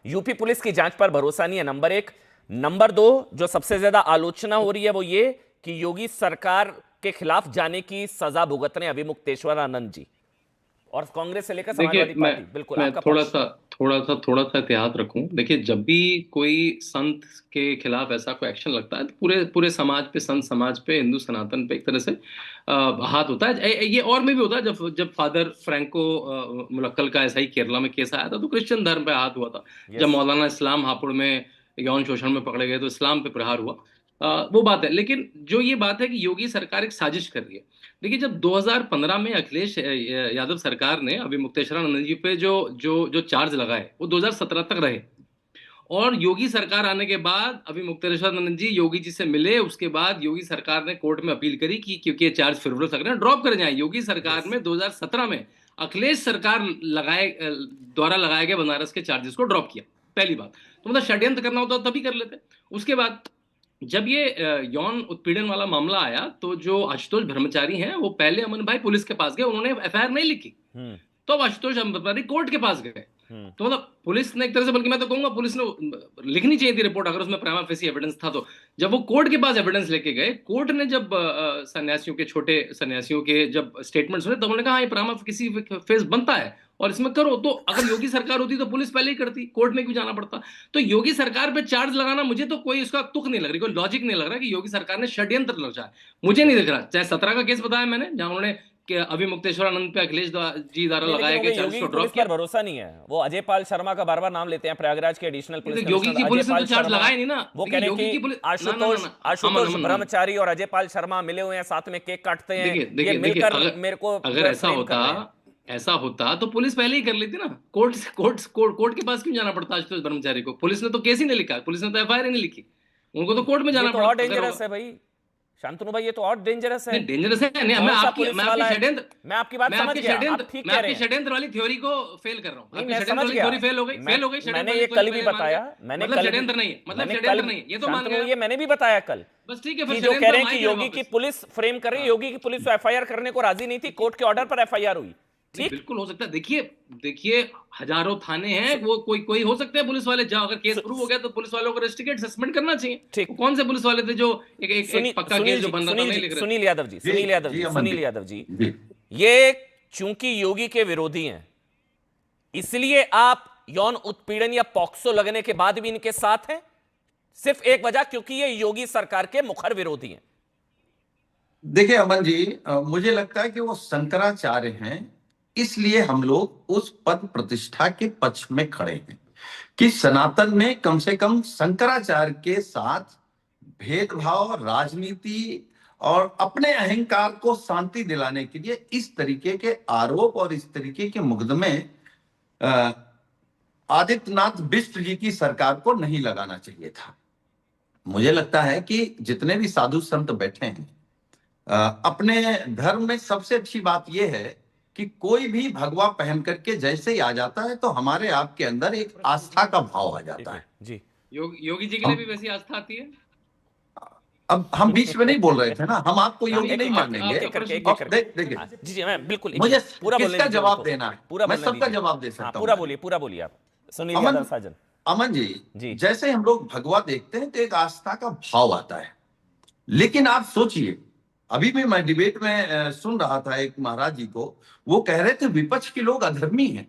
UP police की जांच पर भरोसा नहीं है, नंबर एक। नंबर दो, जो सबसे ज्यादा आलोचना हो रही है वो ये कि योगी सरकार के खिलाफ जाने की सजा भुगत रहे हैं अभी मुक्तेश्वर आनंद जी, और कांग्रेस से लेकर समाजवादी देखिए, मैं पार्टी। बिल्कुल मैं आपका थोड़ा पक्ष। सा थोड़ा सा एहतियात रखूं। देखिए, जब भी कोई संत के खिलाफ ऐसा कोई एक्शन लगता है तो पूरे पूरे समाज पे, संत समाज पे, हिंदू सनातन पे एक तरह से हाथ होता है। ये और में भी होता है। जब जब फादर फ्रैंको मुलक्कल का ऐसा ही केरला में केस आया था तो क्रिश्चियन धर्म पे हाथ हुआ था। जब यस। मौलाना इस्लाम हापुड़ में यौन शोषण में पकड़े गए तो इस्लाम पे प्रहार हुआ। वो बात है। लेकिन जो ये बात है कि योगी सरकार एक साजिश कर रही है। देखिए, जब 2015 में अखिलेश यादव सरकार ने अभी मुक्तेश्वरानंद जी पे जो जो जो चार्ज लगाए वो 2017 तक रहे। और योगी सरकार आने के बाद अभी मुक्तेश्वरानंद जी योगी जी से मिले, उसके बाद योगी सरकार ने कोर्ट में अपील करी कि क्योंकि ये चार्ज फ्रिवोलस लग रहे हैं, ड्रॉप कर जाए। योगी सरकार यस। में 2017 में अखिलेश सरकार द्वारा लगाए गए बनारस के चार्जेस को ड्रॉप किया। पहली बात तो मतलब षड्यंत्र करना होता तो तभी कर लेते। उसके बाद जब ये यौन उत्पीड़न वाला मामला आया तो जो आशुतोष ब्रह्मचारी हैं वो पहले अमन भाई पुलिस के पास गए, उन्होंने एफआईआर नहीं लिखी। हम्म। तो अब आशुतोष ब्रह्मचारी कोर्ट के पास गए। हम्म। तो मतलब पुलिस ने एक तरह से, बल्कि मैं तो कहूंगा पुलिस ने लिखनी चाहिए थी रिपोर्ट अगर उसमें प्राइमा फेसी एविडेंस था तो। जब वो कोर्ट के पास एविडेंस लेके गए, कोर्ट ने जब सन्यासियों के, छोटे सन्यासियों के जब स्टेटमेंट सुने, तो उन्होंने कहा ये प्राइमा फेसी फेस बनता है और इसमें करो। तो अगर योगी सरकार होती तो पुलिस पहले ही करती, कोर्ट में क्यों जाना पड़ता। तो योगी सरकार पे चार्ज लगाना, मुझे तो कोई उसका तुक नहीं लग रही, कोई लॉजिक नहीं लग रहा कि योगी सरकार ने षड्यंत्र रचा है। मुझे नहीं दिख रहा। चाहे 17 का केस बताया मैंने, जहां उन्होंने कि अभी मुक्तेश्वरानंद पे अखिलेश जी द्वारा नहीं, लेकिन लगाए हो गए गई चार्जेस योगी को की ड्रॉप पुलिस पर किया। भरोसा नहीं है। वो अजय पाल शर्मा का बार बार नाम लेते हैं, प्रयागराज के एडिशनल पुलिस योगी कमिश्नर की अजय पुलिस ने पाल तो चार्ज शर्मा। लगाया नहीं ना। वो कह देखिए, रहे हैं योगी की कि पुलिस, ना ना ना आशुतोष ना, अमन आशुतोष अमन अमन ब्रह्मचारी और अजय पाल शर्मा मिले हुए हैं, साथ में केक काटते हैं, देखिए ये देखिए देखिए, मिलकर अगर मेरे को जो अगर है ऐसा फ्रेम कर होता, रहे हैं। तो पुलिस पहले ही कर लेती ना। कोर्ट के पास क्यों जाना पड़ता आशुतोष ब्रह्मचारी को। पुलिस ने तो केस ही नहीं लिखा, पुलिस ने तो एफआईआर ही नहीं लिखी। उनको तो कोर्ट में ये जाना तो पड़ा और अगर डेंजरस होगा। है भाई शांतनु भाई, ये तो और डेंजरस है। नहीं, डेंजरस है नहीं। कौन सा पुलिस मैं आपकी वाला है? षड्यंत्र मैं आपकी बात समझ गया, आप ठीक मैं कह रहे आपकी हैं। षड्यंत्र वाली थ्योरी को फेल कर रहा हूं। नहीं, आपकी मैं षड्यंत्र समझ वाली गया। थ्योरी फेल हो गई, मैं षड्यंत्र मैंने वाली ये थ्योरी कल भी पहले मान बताया, लिया। मैंने मतलब कल भी षड्यंत्र नहीं है, मतलब मैंने कल षड्यंत्र नहीं है, ये तो मान शांतनु, लिया। ये मैंने भी बताया कल बस ठीक है, फिर कि जो कह षड्यंत्र रहे हम हैं आए कि क्यों योगी की वापस। पुलिस फ्रेम कर रही है, हाँ, योगी की पुलिस तो एफआईआर करने को राजी नहीं थी, कोर्ट के ऑर्डर पर एफआईआर हुई। नहीं ठीक। बिल्कुल हो सकता है। देखिए देखिए, हजारों थाने हैं, सु, वो कोई कोई हो सकते हैं पुलिस वाले, जहां अगर केस सु, प्रूव हो गया तो पुलिस वालों को रेस्टिकेट सस्पेंड करना चाहिए। ठीक। वो कौन से पुलिस वाले थे जो एक पक्का केस जो बन रहा था नहीं लिख रहे थे। सुनील यादव जी, जी जी अमन सुनील जी। यादव जी, जी ये चूंकि योगी के विरोधी हैं, इसलिए आप यौन उत्पीड़न या पॉक्सो लगने के बाद भी इनके साथ हैं? सिर्फ एक वजह, क्योंकि ये योगी सरकार के मुखर विरोधी हैं। देखिए अमन जी, मुझे लगता है कि वो शंकराचार्य हैं, इसलिए हम लोग उस पद प्रतिष्ठा के पक्ष में खड़े हैं कि सनातन में कम से कम शंकराचार्य के साथ भेदभाव, राजनीति और अपने अहंकार को शांति दिलाने के लिए इस तरीके के आरोप और इस तरीके के मुकदमे अ, आदित्यनाथ बिष्ट जी की सरकार को नहीं लगाना चाहिए था। मुझे लगता है कि जितने भी साधु संत बैठे हैं, अपने धर्म में सबसे अच्छी बात यह है कि कोई भी भगवा पहन करके जैसे ही आ जाता है तो हमारे आपके अंदर एक आस्था का भाव आ ठीक जाता है है। जी। योगी जी के लिए हम भी वैसी आस्था आती है। अब हम बीच में नहीं बोल रहे थे ना, हम आपको हाँ, योगी एक नहीं एक करके मानेंगे। एक एक करके एक एक और करके। देखिए, हाँ, जी जी, मैं बिल्कुल एक मुझे मिनट पूरा बोलने किसका दीजिए जवाब उनको। देना है, पूरा मैं बोलने सबका दीजिए। जवाब दे हाँ, सकता हूँ। पूरा बोलिए आप। सुनील अमन यादव साजन। अमन जी, जी। जैसे हम लोग भगवा देखते हैं तो एक आस्था का भाव आता है। लेकिन आप सोचिए, अभी भी मैं डिबेट में सुन रहा था एक महाराज जी को, वो कह रहे थे विपक्ष के लोग अधर्मी हैं।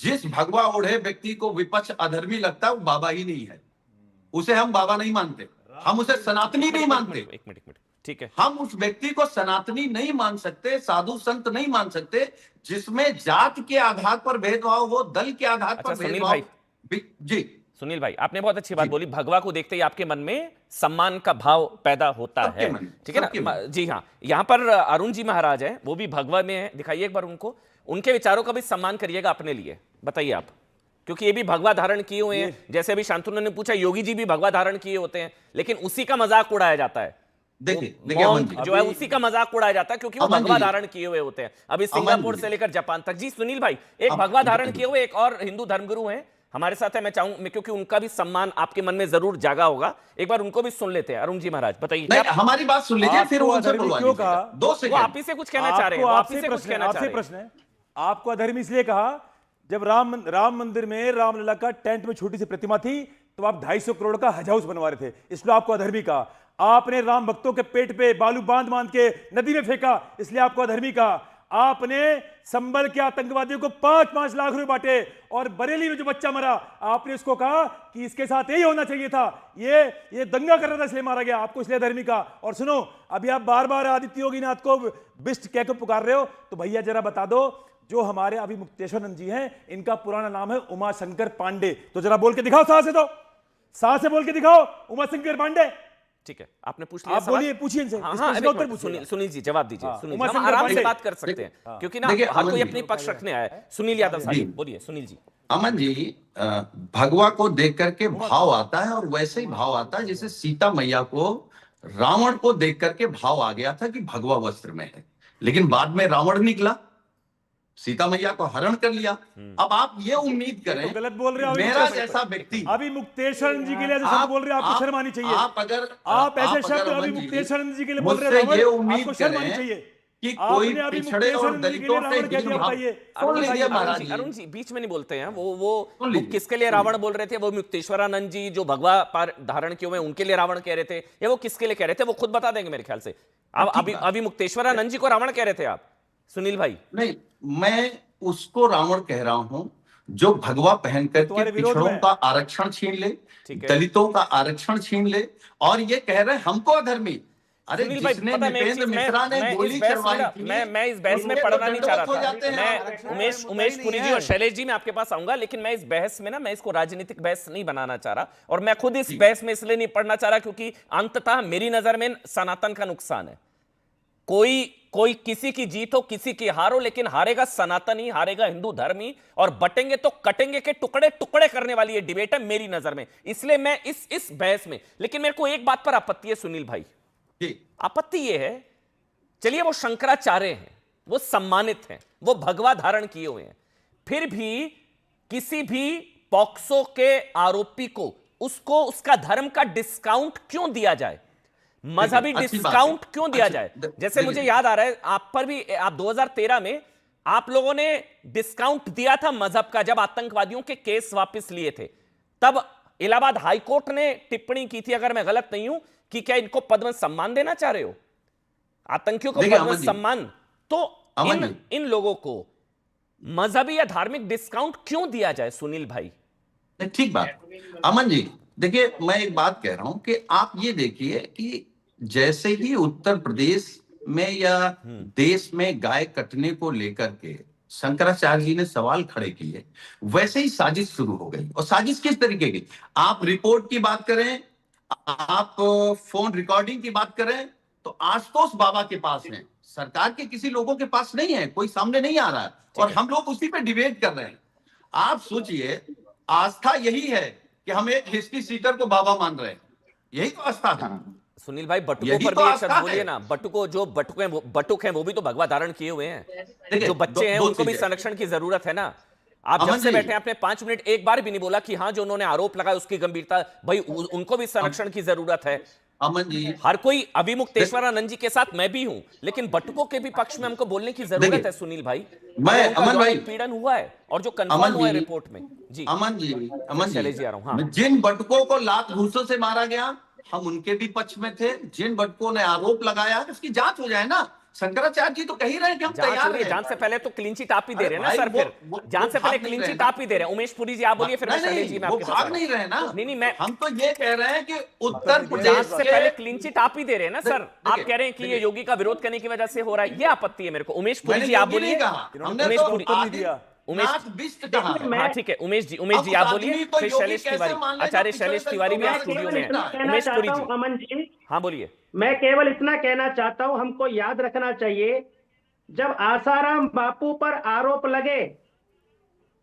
जिस भगवा ओढ़े व्यक्ति को विपक्ष अधर्मी लगता है वो बाबा ही नहीं है, उसे हम बाबा नहीं मानते, हम उसे सनातनी नहीं मानते। एक मिनट, ठीक है। हम उस व्यक्ति को सनातनी नहीं मान सकते, साधु संत नहीं मान सकते जिसमें जात के आधार पर भेदभाव हो, दल के आधार अच्छा पर सुनील भाई, भेदभाव। जी सुनील भाई, आपने बहुत अच्छी बात जी, बोली। भगवा को देखते ही आपके मन में सम्मान का भाव पैदा होता सबके है, मन में, ठीक है सबके ना? मन में। जी हाँ। यहाँ पर अरुण जी महाराज हैं, वो भी भगवा में है, दिखाइए एक बार उनको, उनके विचारों का भी सम्मान करिएगा अपने लिए। बताइए आप, क्योंकि ये भी भगवा धारण किए हुए हैं। जैसे अभी शांतनु ने पूछा, योगी जी भी भगवा धारण किए होते हैं, लेकिन उसी का मजाक उड़ाया जाता है। देखिए अमन जी, जो है उसी का मजाक उड़ाया जाता है, क्योंकि वो अमन भगवा जी, धारण किए हुए होते हैं। अभी अमन सिंगापुर जी, से लेकर जापान तक। जी सुनील भाई, एक अब भगवा धारण किए हुए एक और हिंदू धर्मगुरु हैं हमारे साथ है, मैं चाहूं, क्योंकि उनका भी सम्मान आपके मन में जरूर जागा होगा, एक बार उनको भी सुन लेते हैं। अरुण जी महाराज बताइए। नहीं हमारी बात सुन लीजिए, फिर आपको वो उनसे अधर्मी बुलवा क्यों लीजिएगा। कहा? 2 वो आप सेकंड। ही से कुछ कहना चाह रहे हैं, वो आप ही से कुछ कहना चाह आपसे रहे हैं। प्रश्न है, आपको अधर्मी इसलिए कहा जब राम मंदिर में रामलला का टेंट में छोटी सी प्रतिमा थी, तो आप 250 करोड़ का हज हाउस बनवा रहे थे, इसलिए आपको अधर्मी कहा। आपने राम भक्तों के पेट पे बालू बांध बांध के नदी में फेंका, इसलिए आपको अधर्मी कहा। आपने संभल के आतंकवादियों को 5-5 लाख रुपए बांटे, और बरेली में जो बच्चा मरा, आपने उसको कहा कि इसके साथ यही होना चाहिए था, ये दंगा कर रहा था इसलिए मारा गया, आपको इसलिए धर्मी कहा। और सुनो, अभी आप बार बार आदित्य योगीनाथ को बिस्ट कहकर पुकार रहे हो, तो भैया जरा बता दो, जो हमारे अभी मुक्तेश्वरानंद जी हैं, इनका पुराना नाम है उमाशंकर पांडे, तो जरा बोल के दिखाओ, साहस से बोल के दिखाओ, उमाशंकर पांडे। ठीक है, आपने पूछ लिया आप सवाल? बोलिए, पूछिए इनसे। हाँ, इसका हाँ, उत्तर पूछिए। सुनील जी जवाब दीजिए। सुनील जी, हम उमाशंकर आराम से पांडे। बात कर सकते हैं, क्योंकि ना देखिए, हर अमन कोई जी, अपनी पक्ष रखने आया है। सुनील यादव साहब बोलिए। सुनील जी। अमन जी, भगवा को देख करके भाव आता है, और वैसे ही भाव आता है जैसे सीता मैया को रावण को देख करके भाव आ गया था कि भगवा वस्त्र में है, लेकिन बाद में रावण निकला, सीता मैया को हरण कर लिया। अब आप ये उम्मीद करें, तो गलत बोल रहे हो, मेरा जैसा व्यक्ति, अभी मुक्तेश्वरनंद जी के लिए शब्द बोल रहे हो, आपको शर्म आनी चाहिए। आप ऐसे शब्द अभी मुक्तेश्वरनंद जी के लिए बोल रहे हो, ये उम्मीद आपको शर्म आनी करें चाहिए कि कोई आपने अभी पिछड़े और मुक्तेश्वरनंद जी के लिए दलितों से रावण कह दिया, बताइए। अरुण जी बीच में नहीं बोलते हैं। वो किसके लिए रावण बोल रहे थे? वो मुक्तेश्वरानंद जी जो भगवा धारण किए हुए उनके लिए रावण कह रहे थे, या वो किसके लिए कह रहे थे? वो खुद बता देंगे मेरे ख्याल से। अब अभी मुक्तेश्वरानंद जी को रावण कह रहे थे आप, सुनील भाई? नहीं, मैं उसको रावण कह रहा हूं जो भगवा पहन करके पिछड़ों का आरक्षण छीन ले, दलितों का आरक्षण छीन ले, और ये कह रहे हैं हमको अधर्मी। अरे जिसने नृपेंद्र मिश्रा ने गोली चलवाई थी, मैं इस बहस में पढ़ना नहीं चाह रहा था। मैं उमेश पुरी जी और शैलेश जी, मैं आपके पास आऊंगा, लेकिन मैं इस बहस में ना, मैं इसको राजनीतिक बहस नहीं बनाना चाह रहा, और मैं खुद इस बहस में इसलिए नहीं पढ़ना चाह रहा क्योंकि अंततः मेरी नजर में सनातन का नुकसान है। कोई किसी की जीत हो, किसी की हार हो, लेकिन हारेगा सनातन ही, हारेगा हिंदू धर्म ही, और बटेंगे तो कटेंगे के टुकड़े टुकड़े करने वाली ये डिबेट है मेरी नजर में। इसलिए मैं इस बहस में, लेकिन मेरे को एक बात पर आपत्ति है सुनील भाई। आपत्ति ये है, चलिए वो शंकराचार्य हैं, वो सम्मानित हैं, वो भगवा धारण किए हुए हैं, फिर भी किसी भी पॉक्सो के आरोपी को उसको उसका धर्म का डिस्काउंट क्यों दिया जाए, मजहबी डिस्काउंट क्यों दिया जाए? जैसे मुझे याद आ रहा है, आप पर भी, आप 2013 में आप लोगों ने डिस्काउंट दिया था मजहब का, जब आतंकवादियों के केस वापस लिए थे, तब इलाहाबाद हाईकोर्ट ने टिप्पणी की थी, अगर मैं गलत नहीं हूं, कि क्या इनको पद्म सम्मान देना चाह रहे हो, आतंकियों को पद्म सम्मान? तो इन लोगों को मजहबी या धार्मिक डिस्काउंट क्यों दिया जाए सुनील भाई? ठीक बात अमन जी। देखिए, मैं एक बात कह रहा हूं कि आप ये देखिए कि जैसे ही उत्तर प्रदेश में या देश में गाय कटने को लेकर के शंकराचार्य जी ने सवाल खड़े किए, वैसे ही साजिश शुरू हो गई। और साजिश किस तरीके की? आप रिपोर्ट की बात करें, आप फोन रिकॉर्डिंग की बात करें, तो आशुतोष बाबा के पास है, सरकार के किसी लोगों के पास नहीं है, कोई सामने नहीं आ रहा है, और हम लोग उसी पे डिबेट कर रहे हैं। आप सोचिए, आस्था यही है कि हम एक हिस्ट्री सीटर को बाबा मान रहे हैं, यही तो आस्था था। सुनील भाई, बटुकों पर भी एक शब्द बोलिए ना। बटुक हैं वो भी तो भगवा धारण किए हुए हैं। जो बच्चे हैं उनको भी संरक्षण की जरूरत है ना। आप जब से बैठे आपने 5 मिनट एक बार भी नहीं बोला कि हाँ, जो उन्होंने आरोप लगाया उसकी गंभीरता, भाई उनको भी संरक्षण की जरूरत है। अमन जी, हर कोई, अभी मुक्तेश्वरानंद जी के साथ मैं भी हूं, लेकिन बटुकों के भी पक्ष में हमको बोलने की जरूरत है सुनील भाई। मैं अमन भाई, पीड़न हुआ है और जो कंफर्म हुआ है रिपोर्ट में। जी अमन जी, जी आ रहा हूं। हाँ, जिन बटुकों को लात घूसों से मारा गया, हम उनके भी पक्ष में थे। जिन बटुकों ने आरोप लगाया, उसकी जांच हो जाए ना। शंकराचार्य जी तो कह ही रहे हैं कि हम तैयार हैं। जांच से पहले तो क्लीन चिट आप ही दे रहे हैं ना सर। फिर जांच से पहले क्लीन चिट आप ही दे रहे हैं। उमेश पुरी जी आप बोलिए, फिर मैं शैलेश जी में आपके साथ। भाग नहीं रहे ना। नहीं, मैं हम तो ये कह रहे हैं कि उत्तर प्रदेश जांच से पहले क्लीन चिट आप ही दे रहे हैं ना सर। आप कह रहे हैं कि ये योगी का विरोध करने की वजह से हो रहा है, ये आपत्ति है मेरे को। उमेश पुरी जी आप बोलिए। उमेश पुरी, हाँ ठीक है, उमेश जी आप बोलिए, फिर शैलेश तिवारी, आचार्य शैलेश तिवारी भी स्टूडियो में है। उमेश पुरी जी, अमन जी, हाँ बोलिए। मैं केवल इतना कहना चाहता हूं, हमको याद रखना चाहिए, जब आसाराम बापू पर आरोप लगे,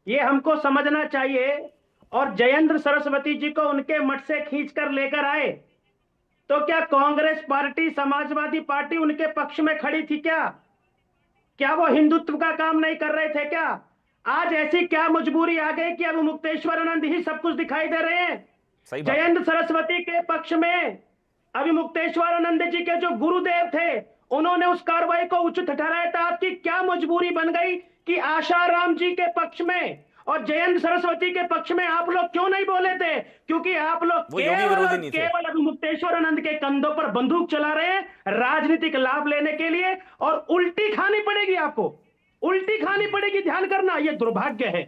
ये हमको समझना चाहिए, और जयेंद्र सरस्वती जी को उनके मठ से खींचकर लेकर आए, तो क्या कांग्रेस पार्टी, समाजवादी पार्टी उनके पक्ष में खड़ी थी क्या? क्या वो हिंदुत्व का काम नहीं कर रहे थे क्या? आज ऐसी क्या मजबूरी आ गई कि अब मुक्तेश्वरानंद ही सब कुछ दिखाई दे रहे हैं? जयेंद्र सरस्वती के पक्ष में अभी मुक्तेश्वरानंद जी के जो गुरुदेव थे, उन्होंने उस कार्रवाई को उचित ठहराया था। आपकी क्या मजबूरी बन गई कि आशाराम जी के पक्ष में और जयंत सरस्वती के पक्ष में आप लोग क्यों नहीं बोले थे? क्योंकि आप लोग वो योगी विरोधी नहीं थे। केवल मुक्तेश्वरानंद के कंधों पर बंदूक चला रहे हैं राजनीतिक लाभ लेने के लिए, और उल्टी खानी पड़ेगी आपको, उल्टी खानी पड़ेगी, ध्यान करना, ये दुर्भाग्य है।